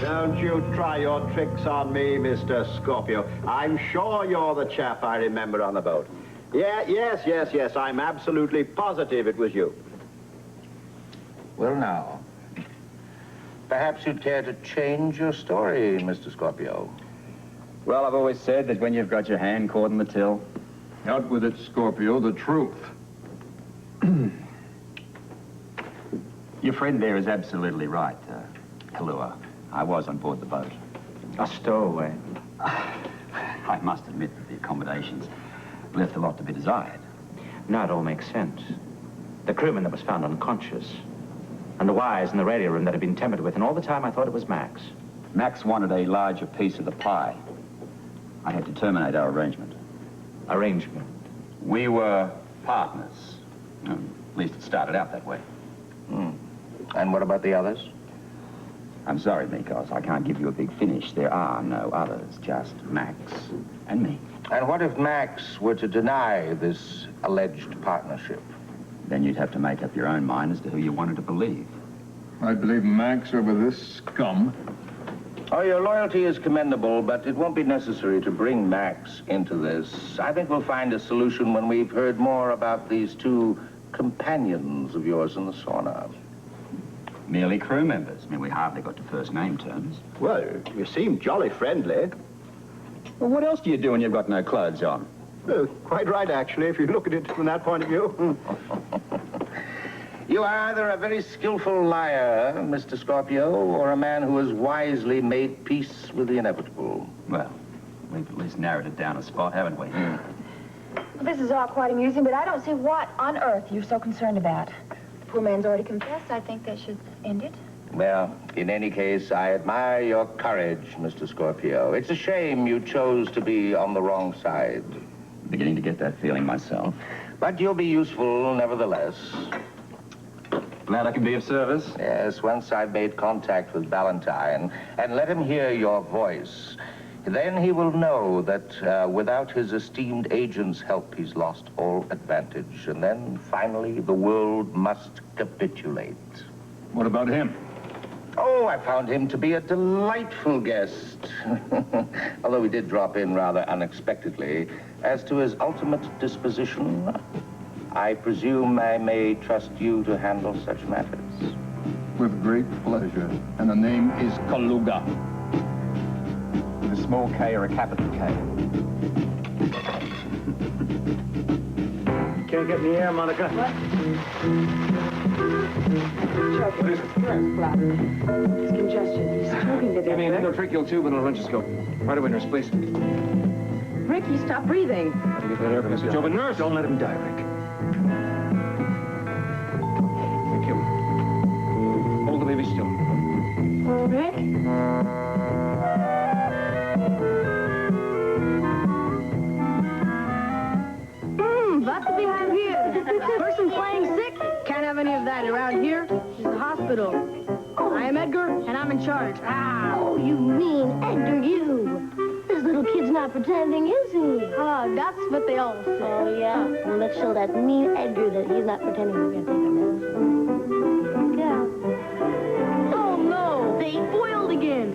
Don't you try your tricks on me, Mr. Scorpio. I'm sure you're the chap I remember on the boat. Yes. I'm absolutely positive it was you. Well, now, perhaps you'd care to change your story, Mr. Scorpio. Well, I've always said that when you've got your hand caught in the till... Out with it, Scorpio, the truth. Your friend there is absolutely right, Kahlua. I was on board the boat. A stowaway. I must admit that the accommodations left a lot to be desired. Now it all makes sense. The crewman that was found unconscious, and the wires in the radio room that had been tampered with, and all the time I thought it was Max. Max wanted a larger piece of the pie. I had to terminate our arrangement. Arrangement? We were partners. At least it started out that way. And what about the others? I'm sorry, Mikkos. I can't give you a big finish. There are no others, just Max and me. And what if Max were to deny this alleged partnership? Then you'd have to make up your own mind as to who you wanted to believe. I believe Max over this scum. Oh, your loyalty is commendable, but it won't be necessary to bring Max into this. I think we'll find a solution when we've heard more about these two companions of yours in the sauna. Merely crew members. I mean, we hardly got to first name terms. Well, you seem jolly friendly. Well, what else do you do when you've got no clothes on? Quite right, actually, if you look at it from that point of view. You are either a very skillful liar, Mr. Scorpio, or a man who has wisely made peace with the inevitable. Well, we've at least narrowed it down a spot, haven't we? Well, this is all quite amusing, but I don't see what on earth you're so concerned about. The poor man's already confessed. I think they should end it. Well, in any case, I admire your courage, Mr. Scorpio. It's a shame you chose to be on the wrong side. Beginning to get that feeling myself. But you'll be useful, nevertheless. Glad I can be of service. Yes, once I've made contact with Ballentine and let him hear your voice, then he will know that without his esteemed agent's help, he's lost all advantage. And then, finally, the world must capitulate. What about him? Oh, I found him to be a delightful guest. Although he did drop in rather unexpectedly. As to his ultimate disposition, I presume I may trust you to handle such matters. With great pleasure. And the name is Kaluga. With a small K or a capital K. Can't get in the air, Monica. What? Choking. It's congestion. He's choking to death. Endotracheal tube and a laryngoscope. Right away, nurse, please. Ricky, stop breathing. How to get that air from Mr. Jobin. Nurse! Don't let him die, Rick. Thank you. Hold the baby still. Rick? Vodka behind here. Person playing sick? Can't have any of that around here. This is the hospital. I am Edgar, and I'm in charge. Oh, you mean Edgar, you. This little kid's not pretending, is he? That's what they all say. Oh, yeah? Well, let's show that mean Edgar that he's not pretending. We're going to take him now. Yeah. Oh, no. They foiled again.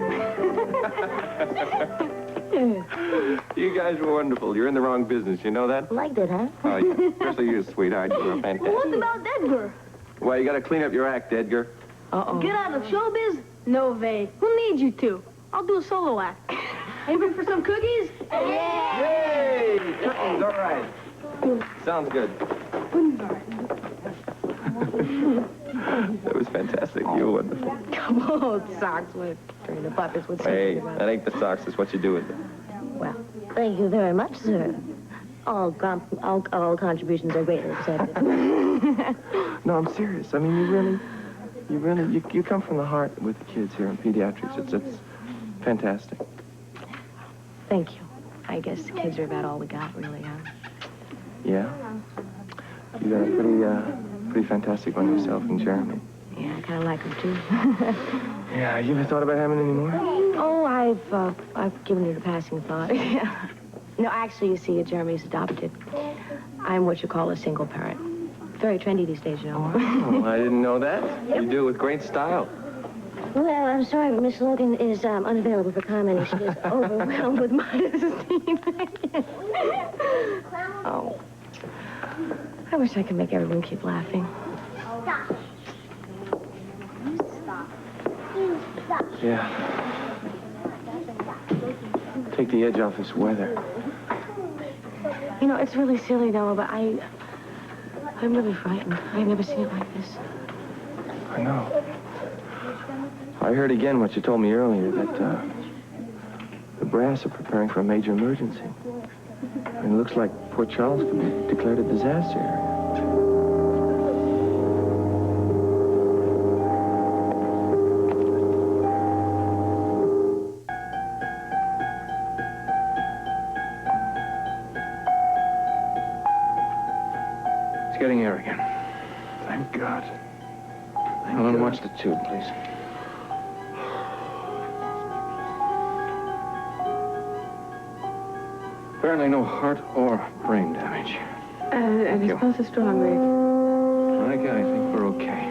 You guys were wonderful. You're in the wrong business. You know that? Liked it, huh? Oh, yeah. Especially you, sweetheart. You were fantastic. Well, what about Edgar? Well, you got to clean up your act, Edgar. Get out of showbiz? No, Vay. Who needs you to? I'll do a solo act. Aiming for some cookies? Yeah! Yay! Cookies, all right. Sounds good. That was fantastic. You were wonderful. Come on, socks with turning the puppets with Hey, that ain't the socks. It's what you do with them. Well, thank you very much, sir. All contributions are greatly accepted. No, I'm serious. I mean, you come from the heart with the kids here in pediatrics. It's fantastic. Thank you. I guess the kids are about all we got, really, huh? Yeah. You got a pretty fantastic one yourself in Jeremy. Yeah, I kind of like him, too. Yeah, you ever thought about having any more? Oh, I've given it a passing thought. Yeah. No, actually, you see, Jeremy's adopted. I'm what you call a single parent. Very trendy these days, you know. Oh, I didn't know that. You do it with great style. Well, I'm sorry, but Miss Logan is unavailable for comment. She is overwhelmed with modesty. Oh. I wish I could make everyone keep laughing. Stop. You stop. You stop. Yeah. Take the edge off this weather. You know, it's really silly, though, but I'm really frightened. I've never seen it like this. I know. I heard again what you told me earlier, that the brass are preparing for a major emergency. And it looks like Port Charles could be declared a disaster area. It's getting air again. Thank God. Ellen, watch the tube, please. Apparently no heart or brain damage. And his pulse is strong, Rick. I think we're okay.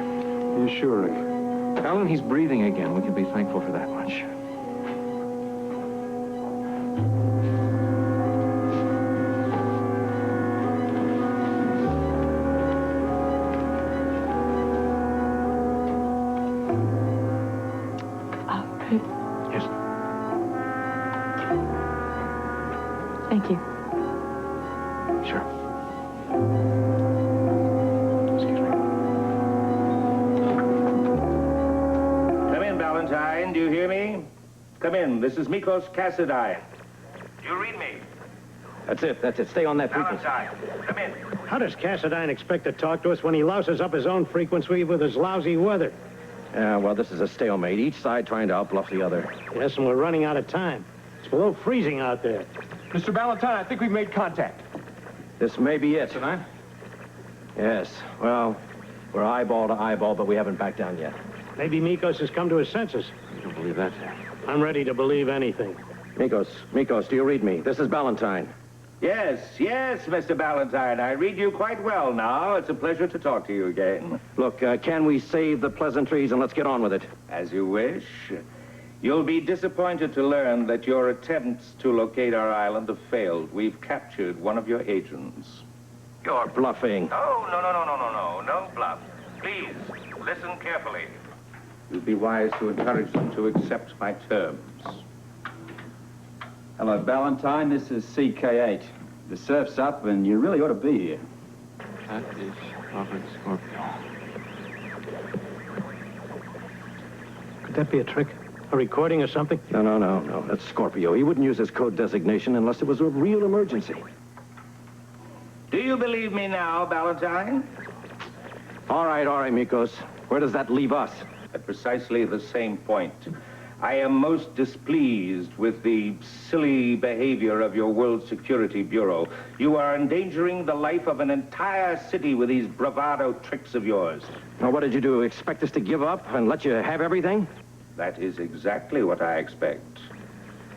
You sure, Rick? Alan, he's breathing again. We can be thankful for that much. Yes. Thank you. Sure. Excuse me. Come in, Ballentine. Do you hear me? Come in. This is Mikkos Cassadine. Do you read me? That's it. Stay on that frequency. Ballentine, come in. How does Cassadine expect to talk to us when he louses up his own frequency with his lousy weather? Yeah, well, this is a stalemate. Each side trying to outbluff the other. Yes, and we're running out of time. It's below freezing out there. Mr. Ballentine, I think we've made contact. This may be it. Tonight? Yes. Well, we're eyeball to eyeball, but we haven't backed down yet. Maybe Mikkos has come to his senses. You don't believe that? I'm ready to believe anything. Mikkos, do you read me? This is Ballentine. Yes, Mr. Ballentine. I read you quite well now. It's a pleasure to talk to you again. Look, can we save the pleasantries and let's get on with it? As you wish. You'll be disappointed to learn that your attempts to locate our island have failed. We've captured one of your agents. You're bluffing. Oh, no bluff. Please, listen carefully. You'd be wise to encourage them to accept my terms. Hello, Ballentine. This is CK8. The surf's up, and you really ought to be here. That is Robert Scorpio. Could that be a trick? A recording or something? No. That's Scorpio. He wouldn't use his code designation unless it was a real emergency. Do you believe me now, Ballentine? All right, Mikkos. Where does that leave us? At precisely the same point. I am most displeased with the silly behavior of your World Security Bureau. You are endangering the life of an entire city with these bravado tricks of yours. Now, what did you do? Expect us to give up and let you have everything? That is exactly what I expect.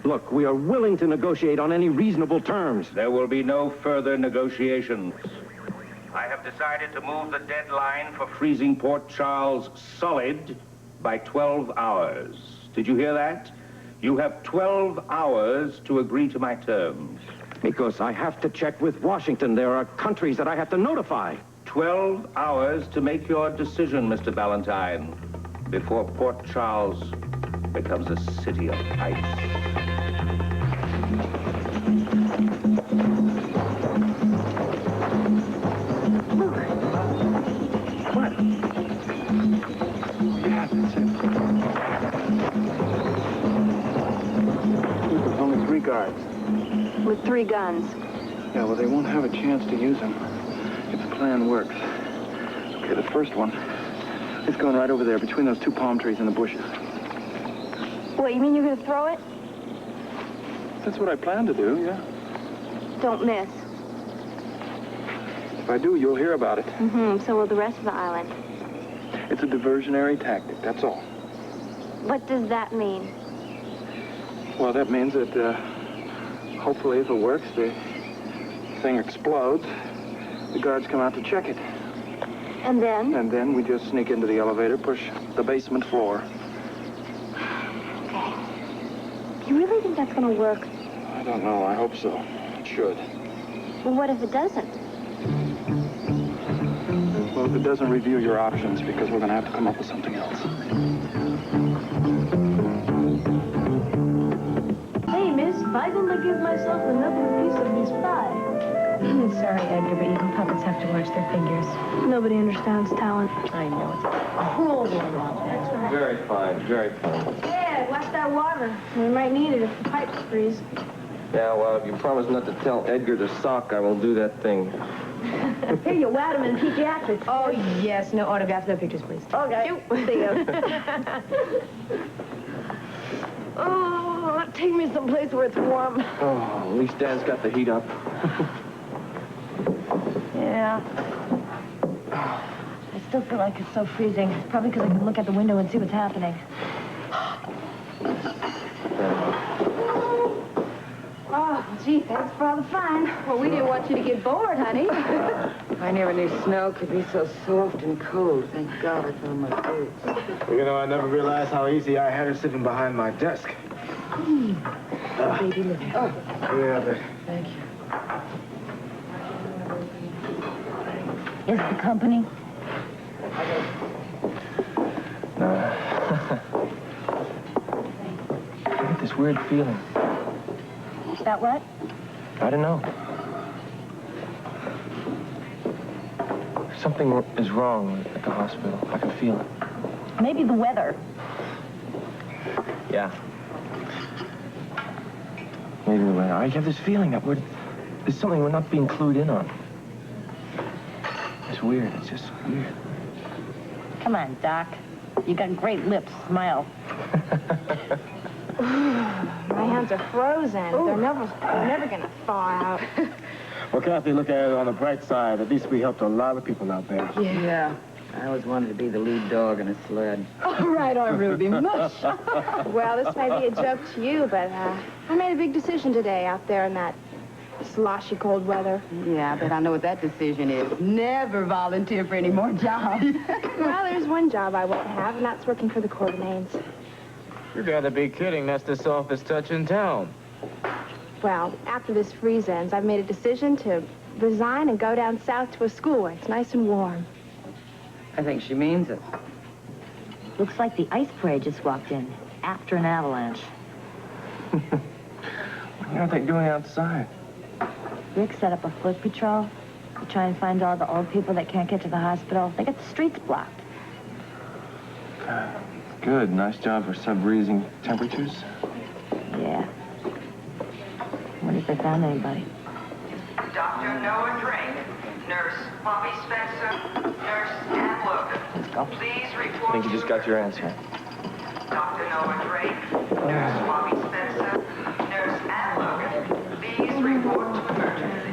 Look, we are willing to negotiate on any reasonable terms. There will be no further negotiations. I have decided to move the deadline for freezing Port Charles solid by 12 hours. Did you hear that? You have 12 hours to agree to my terms. Mikkos, I have to check with Washington. There are countries that I have to notify. 12 hours to make your decision, Mr. Ballentine, before Port Charles becomes a city of ice. Yeah, that's it. There's only 3 guards. With 3 guns. Yeah, well, they won't have a chance to use them if the plan works. Okay, the first one is going right over there between those 2 palm trees and the bushes. What, you mean you're gonna throw it? That's what I plan to do, yeah. Don't miss. If I do, you'll hear about it. So will the rest of the island. It's a diversionary tactic, that's all. What does that mean? Well, that means that, hopefully, if it works, the thing explodes. The guards come out to check it. And then? And then we just sneak into the elevator, push the basement floor, okay. You really think that's going to work? I don't know. I hope so. It should. Well, what if it doesn't? Well, if it doesn't review your options, because we're going to have to come up with something else. Hey, miss, if I can give myself another piece of this pie. Sorry, Edgar, but even puppets have to watch their figures. Nobody understands talent. I know. It's cruel world out there. Very fine, very fine. Yeah, watch that water. We might need it if the pipes freeze. Yeah, well, if you promise not to tell Edgar to sock, I will do that thing. Here, you whacked him in pediatrics. Oh, yes. No autographs, no pictures, please. Okay. See you. Oh, take me someplace where it's warm. Oh, at least Dad's got the heat up. Yeah. I still feel like it's so freezing. Probably because I can look out the window and see what's happening. Oh, gee, thanks for all the fun. Well, we didn't want you to get bored, honey. I never knew snow could be so soft and cold. Thank God I found my boots. You know, I never realized how easy I had her sitting behind my desk. Baby living. Yeah, but... Thank you. Is the company? No. I get this weird feeling. About what? I don't know. Something is wrong at the hospital. I can feel it. Maybe the weather. Yeah. Maybe the weather. I have this feeling that there's something we're not being clued in on. It's weird. It's just weird. Come on, Doc. You got great lips. Smile. My hands are frozen. They're never gonna thaw out. Well, Kathy, look at it on the bright side. At least we helped a lot of people out there. Yeah. I always wanted to be the lead dog in a sled. Oh, right on, Ruby. Mush. Well, this may be a joke to you, but I made a big decision today out there in that sloshy cold weather. Yeah, but I know what that decision is. Never volunteer for any more jobs. Well, there's one job I won't have, and that's working for the Corbinanes. You gotta be kidding. That's the softest touch in town. Well, after this freeze ends, I've made a decision to resign and go down south to a school where it's nice and warm. I think she means it. Looks like the ice parade just walked in after an avalanche. What are they doing outside? Rick set up a foot patrol to try and find all the old people that can't get to the hospital. They got the streets blocked. Good. Nice job for sub-freezing temperatures. Yeah. Wonder if they found anybody. Dr. Noah Drake, Nurse Bobbie Spencer, Nurse Ann Logan. Let's go. Please I report think you just got your answer. Dr. Noah Drake, Nurse Bobbie Spencer, Nurse Ann Logan. Please report to emergency.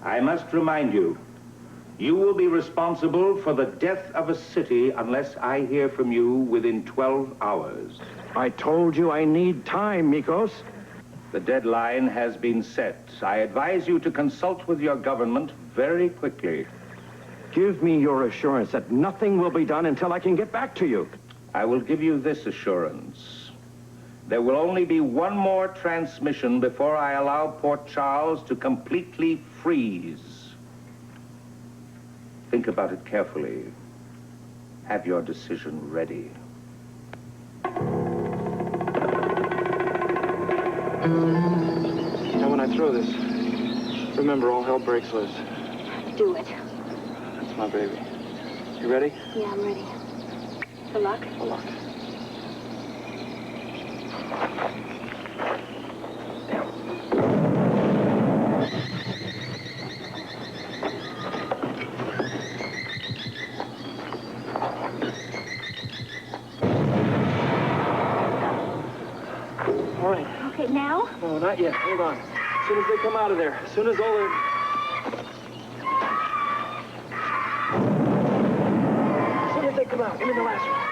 I must remind you, you will be responsible for the death of a city unless I hear from you within 12 hours. I told you I need time, Mikkos. The deadline has been set. I advise you to consult with your government very quickly. Give me your assurance that nothing will be done until I can get back to you. I will give you this assurance. There will only be one more transmission before I allow Port Charles to completely freeze. Think about it carefully. Have your decision ready. Now, when I throw this, remember, all hell breaks loose. Do it. That's my baby. You ready? Yeah, I'm ready. Good luck. Good luck. All right. Okay, now? No, not yet. Hold on. As soon as they come out of there. As soon as all their... As soon as they come out. Give me the last one.